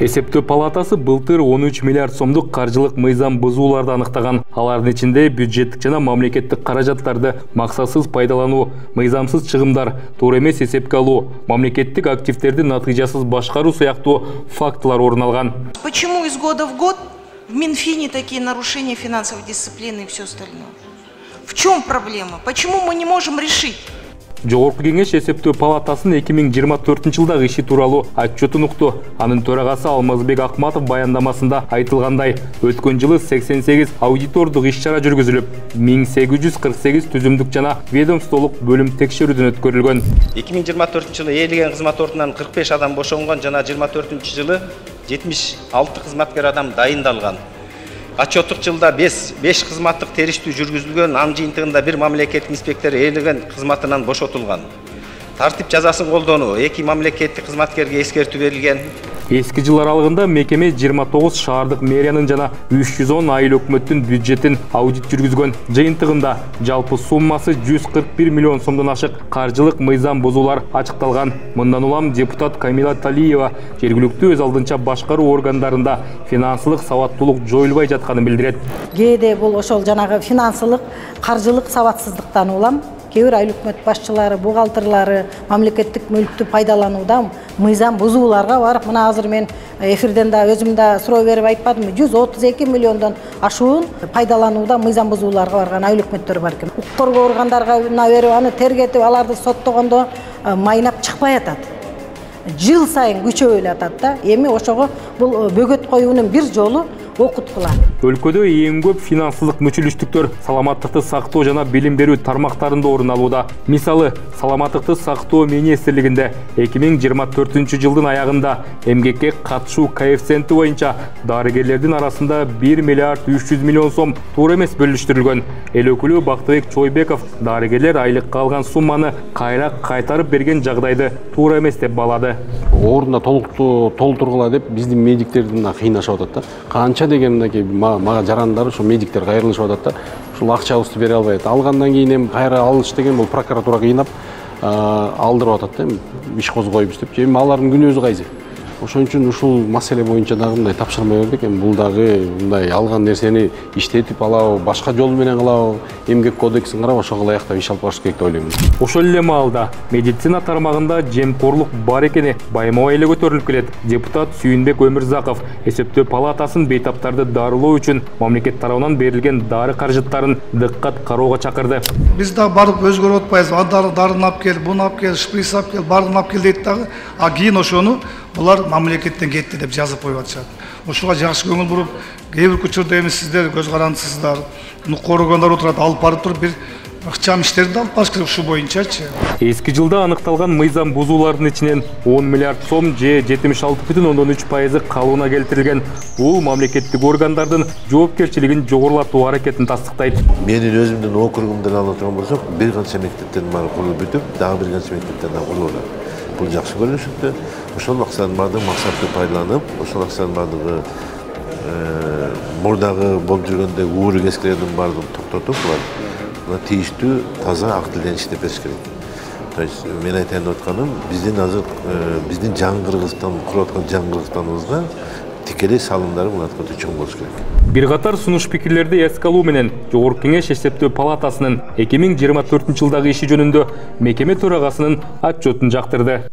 Эсептөө палатасы былтыр 13 миллиард сомдук каржылык мыйзам бузууларды аныктаган. Алардын ичинде бюджеттик жана мамлекеттик каражаттарды максатсыз пайдалануу, мыйзамсыз чыгымдар, туура эмес эсепке алуу, мамлекеттик активдерди натыйжасыз башкаруу сыяктуу фактылар орун алган. Почему из года в год в Минфине такие нарушения финансовой дисциплины и все остальное? В чем проблема? Почему мы не можем решить? Жогорку кеңеш эсептөө палатасынын 2024 жылдагы иши тууралуу отчетун укту. Анын төрагасы Алмазбек Акматов баяндамасында айтылгандай, өткөн жылы 88 аудитордук иш-чара жүргүзүлүп, 1848 түзүмдүк жана ведомстволук бөлүм текшерүүдөн өткөрүлгөн. 2024 жылы ээлеген кызмат ордунан 45 адам бошонгон жана 24 жылы 76 кызматкер адам дайындалган. Отчеттук жылда 5 кызматтык териштүү жүргүзүлгөн, анын жыйынтыгында 1 мамлекеттик инспектор ээлеген кызматынан бошотулган. Тартип жазасын колдонуу, 2 мамлекеттик кызматкерге эскертүү берилген. Эски жыл аралыгында мекеме 29 шаардык мэриянын жана 310 айыл өкмөттүн бюджетин аудит жүргүзгөн. Жыйынтыгында жалпы суммасы 141 миллион сомдон ашык каржылык мыйзам бузуулар ачыкталган. Мындан улам депутат Камила Талиева жергиликтүү өз алдынча башкаруу органдарында финансылык сабаттуулук жоюлбай жатканын билдирет. Кээде бул ошол жанагы финансылык, каржылык сабатсыздыктан улам кээ бир айыл өкмөт башчылары, бухгалтерлары мамлекеттик мүлктү пайдаланууда мыйзам бузууларга барып, мына азыр мен эфирден да өзүм да суроо берип айтпадымбы, 132 миллиондон ашуун пайдаланууда мыйзам бузууларга барган айыл өкмөттөр бар экен. Укук коргоо органдарга берип, аны тергетип, аларды соттогондо майнап чыкпай атат. Жыл сайын күчөп эле атат да. Эми ошого бул бөгөт коюунун бир жолу окуткула. Өлкөдө эң көп финансылык мүчүлүштүктөр саламаттыкты сактоо жана билим берүү тармактарында орун алууда. Мисалы, саламаттыкты сактоо министрлигинде 2024 жылдын аягында эмгекке катышуу коэффициенти боюнча дарыгерлердин арасында 1 миллиард 300 миллион сом туура эмес бөлүштүрүлгөн. Эл өкүлү Бактыбек Чойбеков дарыгерлер айлыкка алган сумманы кайра кайтарып берген жагдайды туура эмес деп баалады. Ордуна толтургула деп биздин медиктердин кыйнашып атат да. Канча дегендеги мага жарандар ушу медиктер кайрылышып атат да. Ушул акчабызды бере албайт. Алгандан кийин эми кайра алыш деген бул прокуратура кыйнап алдырып атат да. Иш козгойбуз деп. Эми алардын күнөөсү кайсы? Ошон үчүн ушул маселе боюнча дагы мындай тапшырма бердик. Эми бул дагы мындай алган нерсени иштетип алабы, башка жол менен кылабы, эмгек кодексин карап ошого ылайыктап иш алып барыш керек деп ойлойм. Ошол эле маалда медицина тармагында жемкорлук бар экени байма-бай эле көтөрүлүп келет. Депутат Сүйүнбек Өмүрзаков эсептөө палатасын бейтаптарды дарылоо үчүн мамлекет тарабынан берилген дары каражаттарын дыккат кароого чакырды. Биз да барып өзгөрүп атпайбыз. Дарын алып кел, буну алып кел, шприц алып кел, баарын алып кел дейт дагы. А кийин ошону булар мамлекеттен кетти деп жазып коюп атышат. Ушуга жакшы көңүл буруп, кээ бир учурда эми сиздер көз карандысыздар, укук органдар отурат, алып барып туруп бир ыкчам иштерди алып барыш керек ушу боюнчачы. Эски жылда аныкталган мыйзам бузуулардын ичинен 10 миллиард сом же 76,3% калууна келтирилген. Бул мамлекеттик органдардын жоопкерчилигин жогорулатуу аракетин тастыктайт. Менин өзүмдүн округумдан алып турган болсок, бир канча мектептен баары курулуп бүтүп, дагы бир канча мектептен да курулат. Бул жакшы көрүнүштү. Ошол максаттын баардыгы максатты пайдаланып, ошол акчанын баардыгы мурдагы болуп жүргөндө ууру кескилердин баардыгын токтотуп, мына тийиштүү таза ак тилден иштеп бериш керек. То есть мен айтайын деп атканым, биздин жаңы Кыргызстан куруп аткан жаңы Кыргызстаныбызга тикелей салымдары буларга чоң болуш керек. Бир катар сунуш пикирлерди эске алуу менен Жогорку кеңеш эсептөө палатасынын 2024 жылдагы иши жөнүндө мекеме төрагасынын отчетун жактырды.